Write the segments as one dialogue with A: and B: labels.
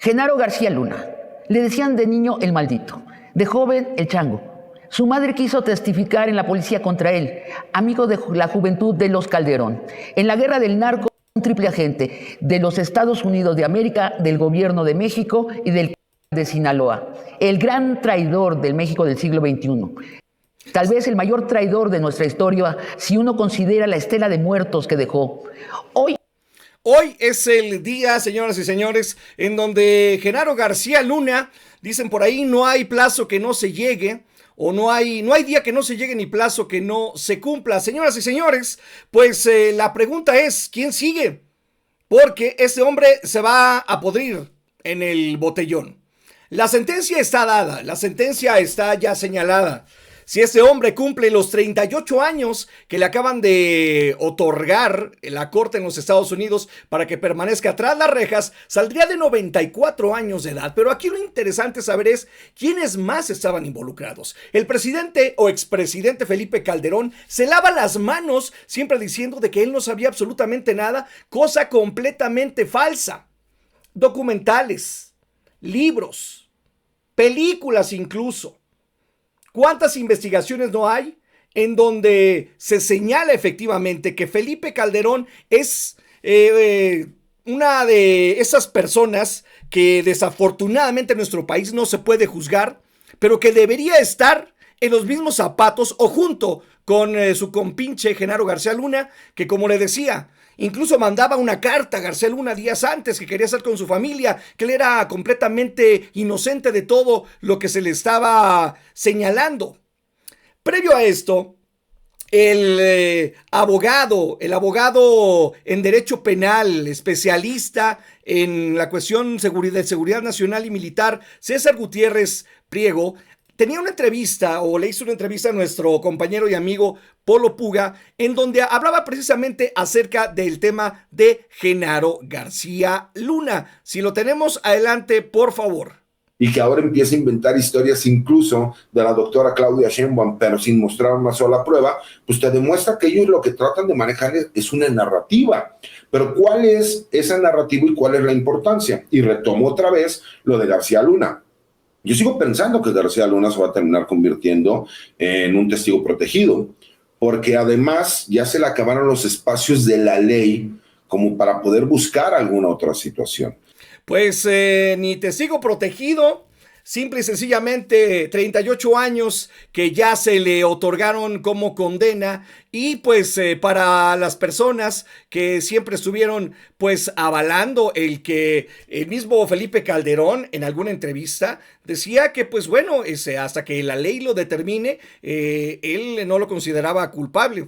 A: Genaro García Luna. Le decían de niño el maldito, de joven el chango. Su madre quiso testificar en la policía contra él, amigo de la juventud de los Calderón. En la guerra del narco, un triple agente de los Estados Unidos de América, del gobierno de México y del de Sinaloa. El gran traidor del México del siglo XXI. Tal vez el mayor traidor de nuestra historia si uno considera la estela de muertos que dejó.
B: Hoy es el día, señoras y señores, en donde Genaro García Luna, dicen por ahí, no hay plazo que no se llegue, o no hay día que no se llegue ni plazo que no se cumpla. Señoras y señores, pues la pregunta es, ¿quién sigue? Porque este hombre se va a podrir en el botellón. La sentencia está dada, la sentencia está ya señalada. Si este hombre cumple los 38 años que le acaban de otorgar la corte en los Estados Unidos para que permanezca tras las rejas, saldría de 94 años de edad. Pero aquí lo interesante saber es quiénes más estaban involucrados. El presidente o expresidente Felipe Calderón se lava las manos siempre diciendo de que él no sabía absolutamente nada, cosa completamente falsa. Documentales, libros, películas incluso. ¿Cuántas investigaciones no hay en donde se señala efectivamente que Felipe Calderón es una de esas personas que desafortunadamente en nuestro país no se puede juzgar, pero que debería estar en los mismos zapatos o junto con su compinche Genaro García Luna, que como le decía, incluso mandaba una carta a García Luna días antes que quería estar con su familia, que él era completamente inocente de todo lo que se le estaba señalando. Previo a esto, el abogado en derecho penal, especialista en la cuestión de seguridad nacional y militar, César Gutiérrez Priego, tenía una entrevista o le hizo una entrevista a nuestro compañero y amigo Polo Puga, en donde hablaba precisamente acerca del tema de Genaro García Luna. Si lo tenemos, adelante, por favor.
C: Y que ahora empieza a inventar historias incluso de la doctora Claudia Sheinbaum, pero sin mostrar una sola prueba, pues te demuestra que ellos lo que tratan de manejar es una narrativa. Pero ¿cuál es esa narrativa y cuál es la importancia? Y retomo otra vez lo de García Luna. Yo sigo pensando que García Luna se va a terminar convirtiendo en un testigo protegido, porque además ya se le acabaron los espacios de la ley como para poder buscar alguna otra situación.
B: Pues ni testigo protegido, simple y sencillamente 38 años que ya se le otorgaron como condena y pues para las personas que siempre estuvieron pues avalando el que el mismo Felipe Calderón en alguna entrevista decía que pues bueno, hasta que la ley lo determine, él no lo consideraba culpable.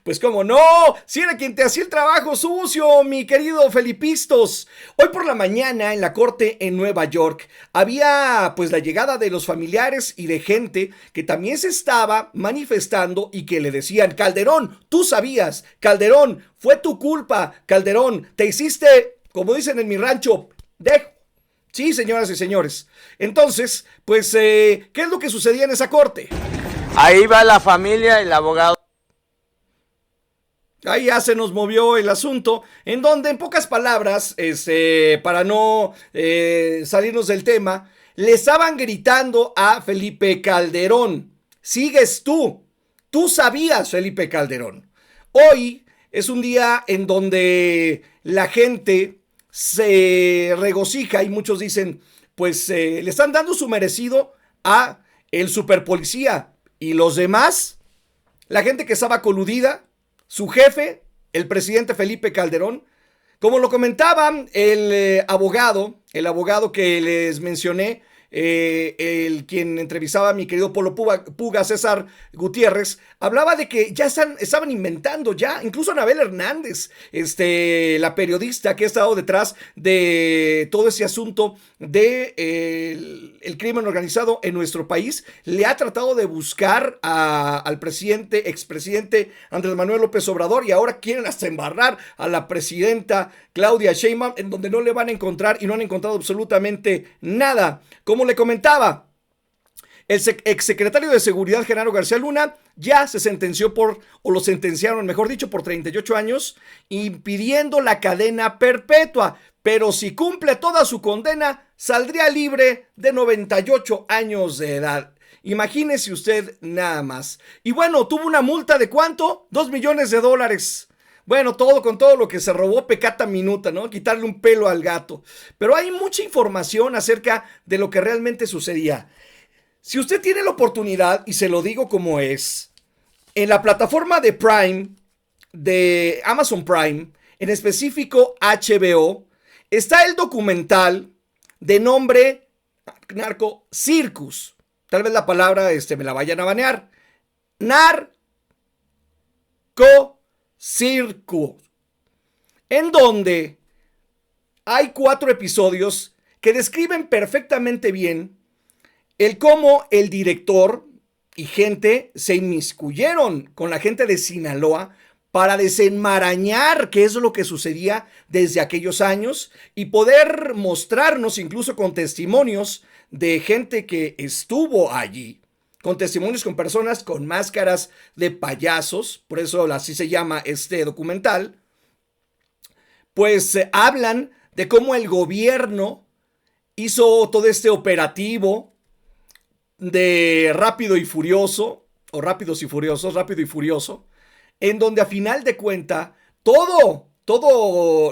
B: Pues como no, si era quien te hacía el trabajo sucio, mi querido Felipistos. Hoy por la mañana en la corte en Nueva York había pues la llegada de los familiares y de gente que también se estaba manifestando y que le decían: Calderón, tú sabías, Calderón, fue tu culpa, Calderón, te hiciste, como dicen en mi rancho, dejo. Sí, señoras y señores. Entonces, pues, ¿qué es lo que sucedía en esa corte?
D: Ahí va la familia, el abogado.
B: Ahí ya se nos movió el asunto, en donde, en pocas palabras, para no salirnos del tema, le estaban gritando a Felipe Calderón: sigues tú sabías, Felipe Calderón. Hoy es un día en donde la gente se regocija y muchos dicen, pues le están dando su merecido a el superpolicía y los demás, la gente que estaba coludida, su jefe, el presidente Felipe Calderón. Como lo comentaba el abogado que les mencioné, quien entrevistaba a mi querido Polo Puga, César Gutiérrez, hablaba de que ya estaban inventando ya, incluso Anabel Hernández, la periodista que ha estado detrás de todo ese asunto de el crimen organizado en nuestro país, le ha tratado de buscar al expresidente Andrés Manuel López Obrador, y ahora quieren hasta embarrar a la presidenta Claudia Sheinbaum, en donde no le van a encontrar y no han encontrado absolutamente nada. Como le comentaba, El exsecretario de Seguridad, Genaro García Luna, ya se sentenció lo sentenciaron, mejor dicho, por 38 años, impidiendo la cadena perpetua. Pero si cumple toda su condena, saldría libre de 98 años de edad. Imagínese usted nada más. Y bueno, tuvo una multa de ¿cuánto? $2 millones. Bueno, todo con todo lo que se robó, pecata minuta, ¿no? Quitarle un pelo al gato. Pero hay mucha información acerca de lo que realmente sucedía. Si usted tiene la oportunidad, y se lo digo como es, en la plataforma de Prime, de Amazon Prime, en específico HBO, está el documental de nombre Narco Circus. Tal vez la palabra me la vayan a banear. Narco Circus. En donde hay 4 episodios que describen perfectamente bien el cómo el director y gente se inmiscuyeron con la gente de Sinaloa para desenmarañar qué es lo que sucedía desde aquellos años y poder mostrarnos incluso con testimonios de gente que estuvo allí, con testimonios con personas con máscaras de payasos, por eso así se llama este documental, pues hablan de cómo el gobierno hizo todo este operativo de Rápido y Furioso, o Rápidos y Furiosos, Rápido y Furioso, en donde a final de cuenta todo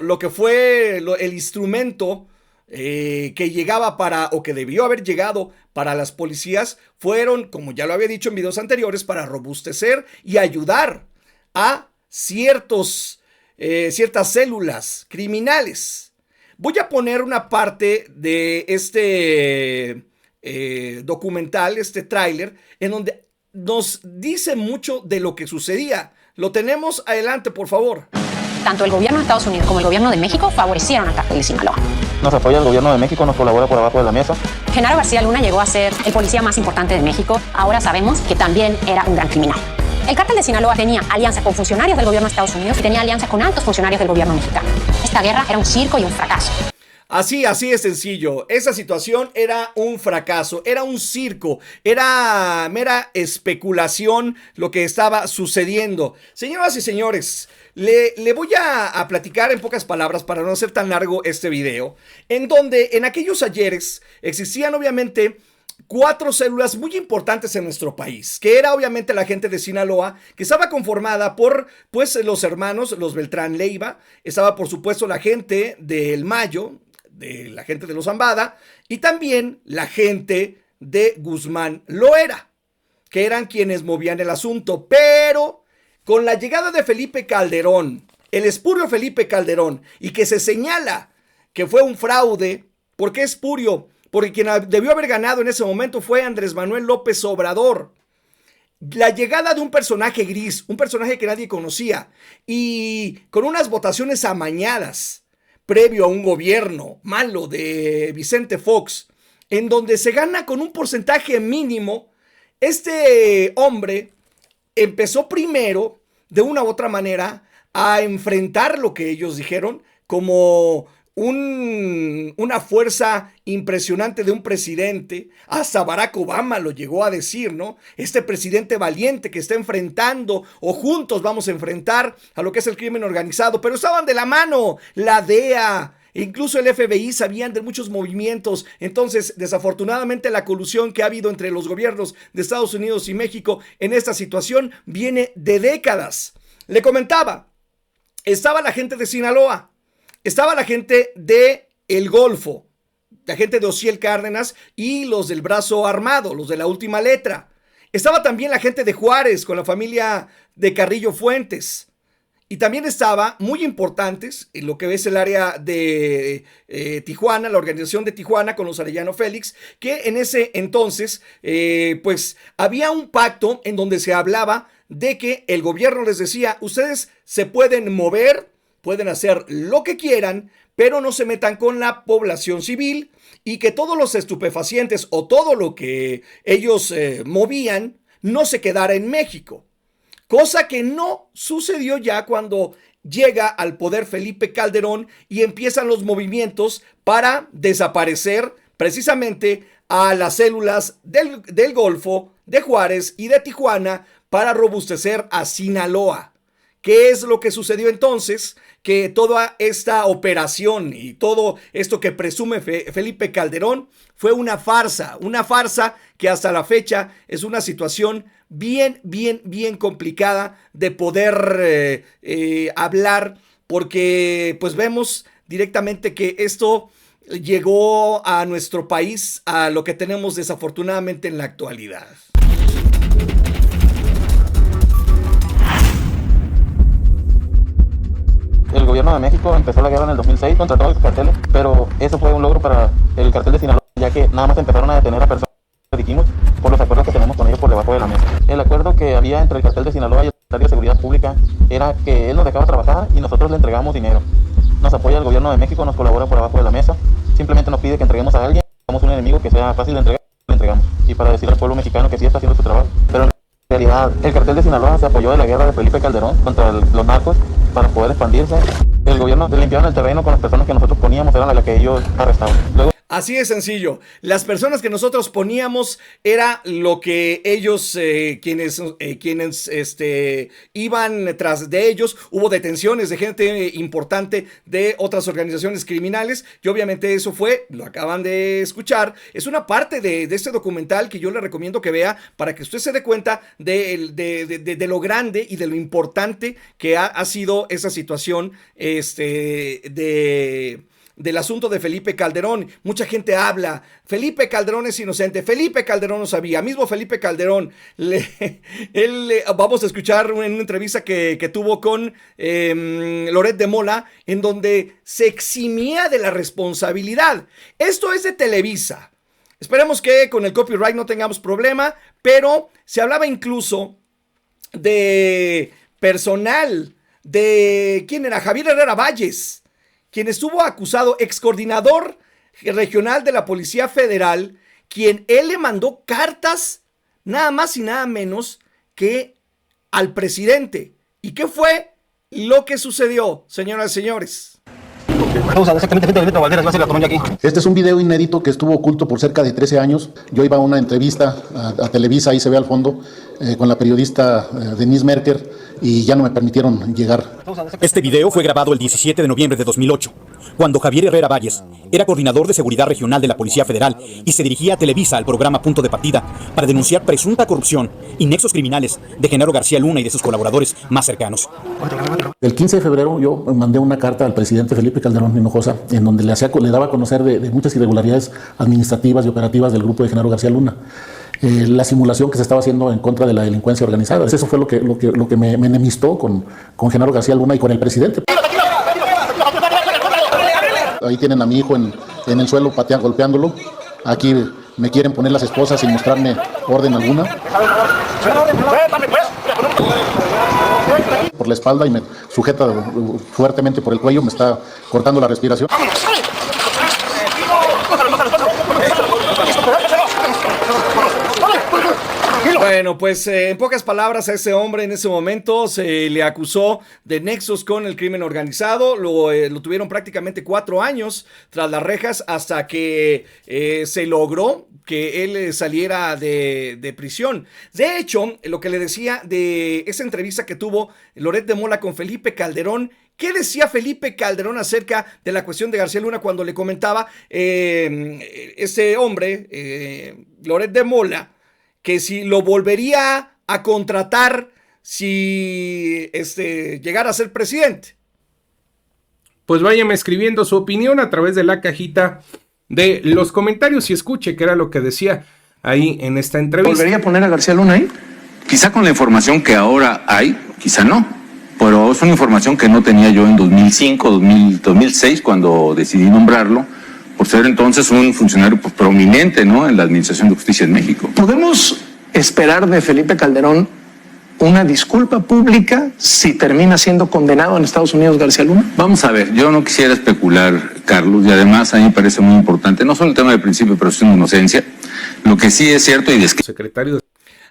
B: lo que fue el instrumento que llegaba o que debió haber llegado para las policías fueron, como ya lo había dicho en videos anteriores, para robustecer y ayudar a ciertas células criminales. Voy a poner una parte de este documental, este tráiler, en donde nos dice mucho de lo que sucedía. Lo tenemos, adelante, por favor.
E: Tanto el gobierno de Estados Unidos como el gobierno de México favorecieron al cártel de Sinaloa.
F: Nos apoya el gobierno de México, nos colabora por abajo de la mesa.
E: Genaro García Luna llegó a ser el policía más importante de México. Ahora sabemos que también era un gran criminal. El cártel de Sinaloa tenía alianza con funcionarios del gobierno de Estados Unidos y tenía alianza con altos funcionarios del gobierno mexicano. Esta guerra era un circo y un fracaso.
B: Así es sencillo. Esa situación era un fracaso, era un circo, era mera especulación lo que estaba sucediendo. Señoras y señores, le voy a platicar en pocas palabras para no hacer tan largo este video, en donde en aquellos ayeres existían obviamente 4 células muy importantes en nuestro país, que era obviamente la gente de Sinaloa, que estaba conformada por pues los hermanos, los Beltrán Leiva, estaba por supuesto la gente del Mayo, de la gente de los Zambada, y también la gente de Guzmán Loera, que eran quienes movían el asunto. Pero con la llegada de Felipe Calderón, el espurio Felipe Calderón, y que se señala que fue un fraude. ¿Por qué espurio? Porque quien debió haber ganado en ese momento fue Andrés Manuel López Obrador. La llegada de un personaje gris, un personaje que nadie conocía, y con unas votaciones amañadas, previo a un gobierno malo de Vicente Fox, en donde se gana con un porcentaje mínimo, este hombre empezó primero, de una u otra manera, a enfrentar lo que ellos dijeron como una fuerza impresionante de un presidente. Hasta Barack Obama lo llegó a decir, ¿no? Este presidente valiente que está enfrentando, o juntos vamos a enfrentar a lo que es el crimen organizado. Pero estaban de la mano la DEA, incluso el FBI sabían de muchos movimientos. Entonces, desafortunadamente, la colusión que ha habido entre los gobiernos de Estados Unidos y México en esta situación viene de décadas. Le comentaba, estaba la gente de Sinaloa, estaba la gente de El Golfo, la gente de Ociel Cárdenas y los del brazo armado, los de la última letra. Estaba también la gente de Juárez con la familia de Carrillo Fuentes. Y también estaba, muy importantes, en lo que es el área de Tijuana, la organización de Tijuana con los Arellano Félix, que en ese entonces, pues había un pacto en donde se hablaba de que el gobierno les decía, ustedes se pueden mover, pueden hacer lo que quieran, pero no se metan con la población civil, y que todos los estupefacientes o todo lo que ellos movían no se quedara en México. Cosa que no sucedió ya cuando llega al poder Felipe Calderón y empiezan los movimientos para desaparecer precisamente a las células del Golfo, de Juárez y de Tijuana para robustecer a Sinaloa. ¿Qué es lo que sucedió entonces? Que toda esta operación y todo esto que presume Felipe Calderón fue una farsa que hasta la fecha es una situación bien complicada de poder hablar, porque pues vemos directamente que esto llegó a nuestro país a lo que tenemos desafortunadamente en la actualidad.
F: El gobierno de México empezó la guerra en el 2006 contra todos los carteles, pero eso fue un logro para el cartel de Sinaloa, ya que nada más empezaron a detener a personas que dijimos por los acuerdos que tenemos con ellos por debajo de la mesa. El acuerdo que había entre el cartel de Sinaloa y el secretario de Seguridad Pública era que él nos dejaba trabajar y nosotros le entregamos dinero. Nos apoya el gobierno de México, nos colabora por abajo de la mesa, simplemente nos pide que entreguemos a alguien, somos un enemigo que sea fácil de entregar, le entregamos. Y para decir al pueblo mexicano que sí está haciendo su trabajo. Pero en realidad, el cartel de Sinaloa se apoyó de la guerra de Felipe Calderón contra los narcos para poder expandirse. El gobierno limpiaron el terreno con las personas que nosotros poníamos, eran las que ellos arrestaban. Luego,
B: así de sencillo. Las personas que nosotros poníamos era lo que ellos, quienes iban tras de ellos. Hubo detenciones de gente importante de otras organizaciones criminales y obviamente eso fue, lo acaban de escuchar, es una parte de este documental que yo le recomiendo que vea para que usted se dé cuenta de lo grande y de lo importante que ha sido esa situación del asunto de Felipe Calderón. Mucha gente habla, Felipe Calderón es inocente, Felipe Calderón no sabía, mismo Felipe Calderón, vamos a escuchar en una entrevista que tuvo con Loret de Mola, en donde se eximía de la responsabilidad. Esto es de Televisa. Esperemos que con el copyright no tengamos problema, pero se hablaba incluso de personal, de ¿quién era? Javier Herrera Valles, quien estuvo acusado, ex coordinador regional de la Policía Federal, quien él le mandó cartas nada más y nada menos que al presidente. ¿Y qué fue lo que sucedió, señoras y señores?
G: Vamos a ver exactamente frente a Benito Valderas, va a ser la colonia aquí.
H: Este es un video inédito que estuvo oculto por cerca de 13 años. Yo iba a una entrevista a Televisa, ahí se ve al fondo, con la periodista Denise Merker, y ya no me permitieron llegar.
I: Este video fue grabado el 17 de noviembre de 2008, cuando Javier Herrera Valles era coordinador de seguridad regional de la Policía Federal y se dirigía a Televisa al programa Punto de Partida para denunciar presunta corrupción y nexos criminales de Genaro García Luna y de sus colaboradores más cercanos.
H: El 15 de febrero yo mandé una carta al presidente Felipe Calderón Hinojosa, en donde le daba a conocer de muchas irregularidades administrativas y operativas del grupo de Genaro García Luna. La simulación que se estaba haciendo en contra de la delincuencia organizada. Eso fue lo que me enemistó con Genaro García Luna y con el presidente. Ahí tienen a mi hijo en el suelo golpeándolo. Aquí me quieren poner las esposas sin mostrarme orden alguna. Por la espalda y me sujeta fuertemente por el cuello, me está cortando la respiración.
B: Bueno, pues en pocas palabras, a ese hombre en ese momento se le acusó de nexos con el crimen organizado. Lo tuvieron prácticamente 4 años tras las rejas hasta que se logró que él saliera de prisión. De hecho, lo que le decía de esa entrevista que tuvo Loret de Mola con Felipe Calderón, ¿qué decía Felipe Calderón acerca de la cuestión de García Luna cuando le comentaba ese hombre, Loret de Mola, que si lo volvería a contratar si llegara a ser presidente?
J: Pues váyame escribiendo su opinión a través de la cajita de los comentarios y escuche qué era lo que decía ahí en esta entrevista.
K: ¿Volvería a poner a García Luna ahí? Quizá con la información que ahora hay, quizá no, pero es una información que no tenía yo en 2005, 2006, cuando decidí nombrarlo, por ser entonces un funcionario prominente, ¿no?, en la Administración de Justicia en México.
G: ¿Podemos esperar de Felipe Calderón una disculpa pública si termina siendo condenado en Estados Unidos García Luna?
K: Vamos a ver, yo no quisiera especular, Carlos, y además a mí me parece muy importante, no solo el tema del principio de presunción de inocencia, lo que sí es cierto y
J: secretario de...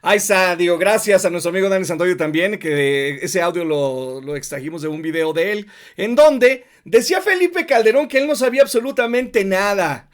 B: Ahí está, digo, gracias a nuestro amigo Dani Santoyo también, que ese audio lo extrajimos de un video de él, en donde decía Felipe Calderón que él no sabía absolutamente nada.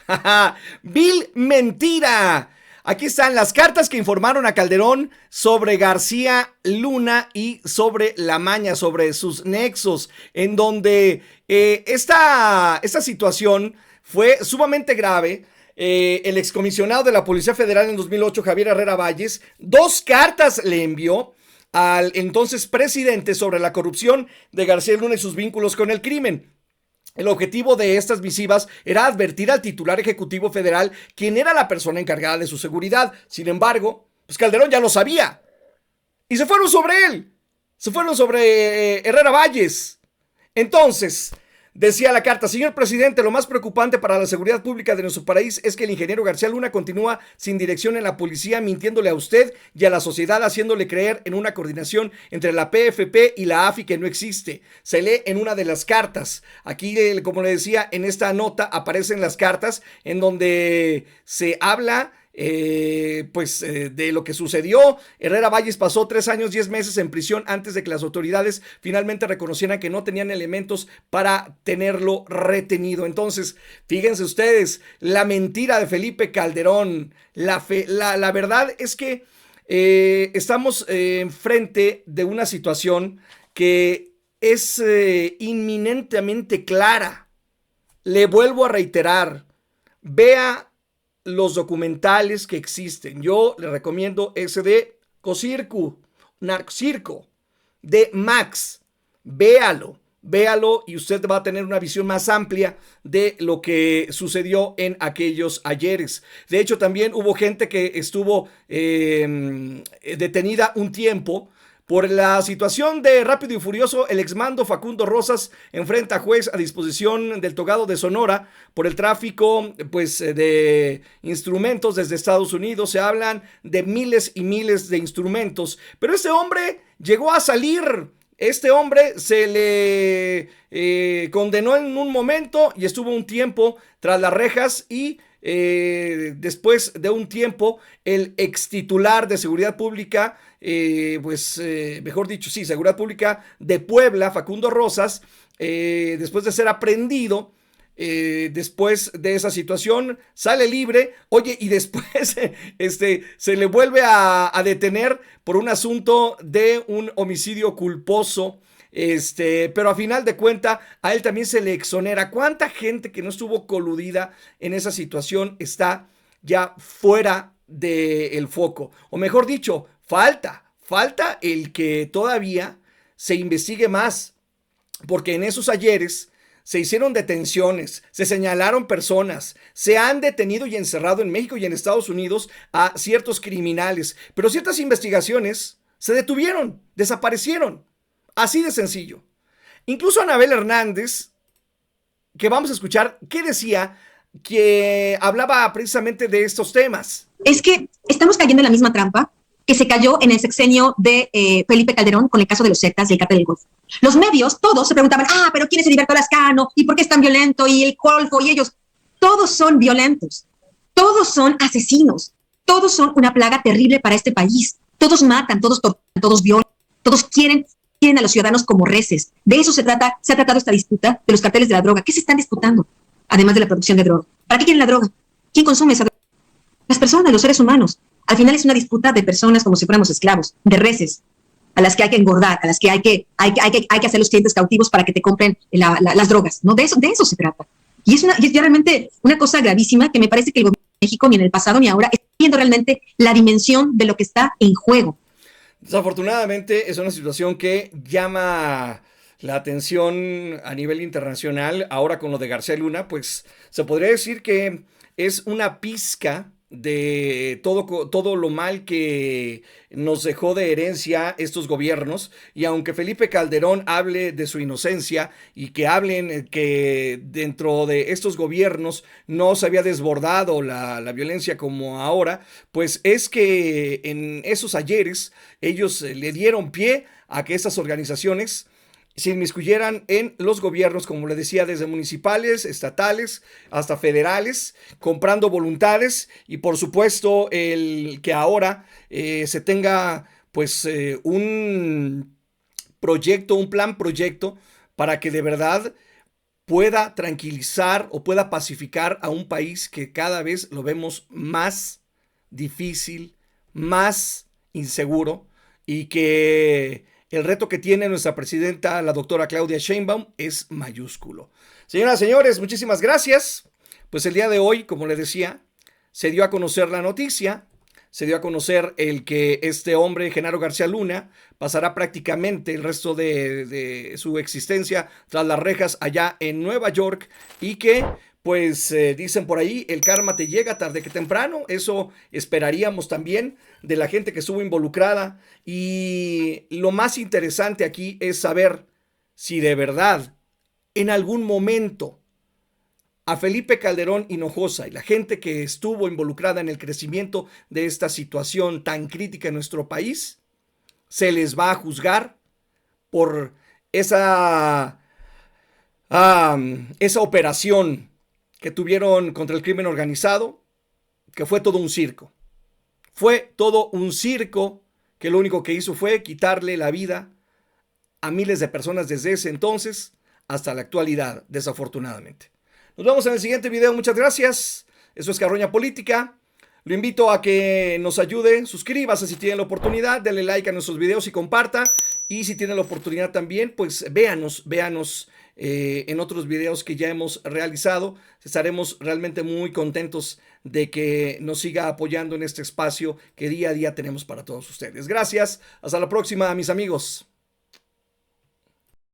B: Vil mentira. Aquí están las cartas que informaron a Calderón sobre García Luna y sobre la maña, sobre sus nexos, en donde esta situación fue sumamente grave. El excomisionado de la Policía Federal en 2008, Javier Herrera Valles, 2 cartas le envió al entonces presidente sobre la corrupción de García Luna y sus vínculos con el crimen. El objetivo de estas misivas era advertir al titular ejecutivo federal quién era la persona encargada de su seguridad. Sin embargo, pues Calderón ya lo sabía. Y se fueron sobre él. Se fueron sobre Herrera Valles. Entonces, decía la carta: señor presidente, lo más preocupante para la seguridad pública de nuestro país es que el ingeniero García Luna continúa sin dirección en la policía, mintiéndole a usted y a la sociedad, haciéndole creer en una coordinación entre la PFP y la AFI que no existe. Se lee en una de las cartas. Aquí, como le decía, en esta nota aparecen las cartas en donde se habla de lo que sucedió. Herrera Valles pasó 3 años 10 meses en prisión antes de que las autoridades finalmente reconocieran que no tenían elementos para tenerlo retenido. Entonces, fíjense ustedes, la mentira de Felipe Calderón. La verdad es que estamos enfrente de una situación que es inminentemente clara. Le vuelvo a reiterar, vea los documentales que existen. Yo le recomiendo ese de Narcocirco, de Max. Véalo y usted va a tener una visión más amplia de lo que sucedió en aquellos ayeres. De hecho, también hubo gente que estuvo detenida un tiempo por la situación de Rápido y Furioso. El exmando Facundo Rosas enfrenta a juez a disposición del Togado de Sonora por el tráfico de instrumentos desde Estados Unidos. Se hablan de miles y miles de instrumentos, pero este hombre llegó a salir. Este hombre se le condenó en un momento y estuvo un tiempo tras las rejas, y después de un tiempo el ex titular de Seguridad Pública, Seguridad Pública de Puebla, Facundo Rosas, después de ser aprehendido, después de esa situación, sale libre. Oye, y después se le vuelve a detener por un asunto de un homicidio culposo. Pero a final de cuentas a él también se le exonera. ¿Cuánta gente que no estuvo coludida en esa situación está ya fuera del foco? O mejor dicho, falta el que todavía se investigue más, porque en esos ayeres se hicieron detenciones, se señalaron personas, se han detenido y encerrado en México y en Estados Unidos a ciertos criminales, pero ciertas investigaciones se detuvieron, desaparecieron. Así de sencillo. Incluso Anabel Hernández, que vamos a escuchar, ¿qué decía? Que hablaba precisamente de estos temas.
L: Es que estamos cayendo en la misma trampa que se cayó en el sexenio de Felipe Calderón con el caso de los Zetas y el Cártel del Golfo. Los medios, todos se preguntaban, pero ¿quién es Heriberto Lascano? ¿Y por qué es tan violento? Y el Golfo, y ellos, todos son violentos, todos son asesinos, todos son una plaga terrible para este país. Todos matan, todos torturan, todos violan, todos quieren a los ciudadanos como reses. De eso se ha tratado esta disputa de los carteles de la droga. ¿Qué se están disputando? Además de la producción de droga. ¿Para qué quieren la droga? ¿Quién consume esa droga? Las personas, los seres humanos. Al final es una disputa de personas como si fuéramos esclavos, de reses, a las que hay que engordar, a las que hay que hacer los clientes cautivos para que te compren las drogas, ¿no? De eso se trata. Y es realmente una cosa gravísima que me parece que el gobierno de México, ni en el pasado ni ahora, está viendo realmente la dimensión de lo que está en juego.
B: Desafortunadamente es una situación que llama la atención a nivel internacional. Ahora con lo de García Luna, pues se podría decir que es una pizca de todo lo mal que nos dejó de herencia estos gobiernos. Y aunque Felipe Calderón hable de su inocencia y que hablen que dentro de estos gobiernos no se había desbordado la violencia como ahora, pues es que en esos ayeres ellos le dieron pie a que estas organizaciones se inmiscuyeran en los gobiernos, como le decía, desde municipales, estatales, hasta federales, comprando voluntades. Y por supuesto el que ahora se tenga pues un plan proyecto para que de verdad pueda tranquilizar o pueda pacificar a un país que cada vez lo vemos más difícil, más inseguro, y que el reto que tiene nuestra presidenta, la doctora Claudia Sheinbaum, es mayúsculo. Señoras y señores, muchísimas gracias. Pues el día de hoy, como les decía, se dio a conocer la noticia, se dio a conocer el que este hombre, Genaro García Luna, pasará prácticamente el resto de su existencia tras las rejas allá en Nueva York, y que, pues dicen por ahí, el karma te llega tarde que temprano. Eso esperaríamos también de la gente que estuvo involucrada. Y lo más interesante aquí es saber si de verdad en algún momento a Felipe Calderón Hinojosa y la gente que estuvo involucrada en el crecimiento de esta situación tan crítica en nuestro país, se les va a juzgar por esa operación que tuvieron contra el crimen organizado, que fue todo un circo. Fue todo un circo que lo único que hizo fue quitarle la vida a miles de personas desde ese entonces hasta la actualidad, desafortunadamente. Nos vemos en el siguiente video. Muchas gracias. Eso es Carroña Política. Lo invito a que nos ayude. Suscríbase si tiene la oportunidad. Denle like a nuestros videos y comparta. Y si tiene la oportunidad también, pues véanos en otros videos que ya hemos realizado. Estaremos realmente muy contentos de que nos siga apoyando en este espacio que día a día tenemos para todos ustedes. Gracias. Hasta la próxima, mis amigos.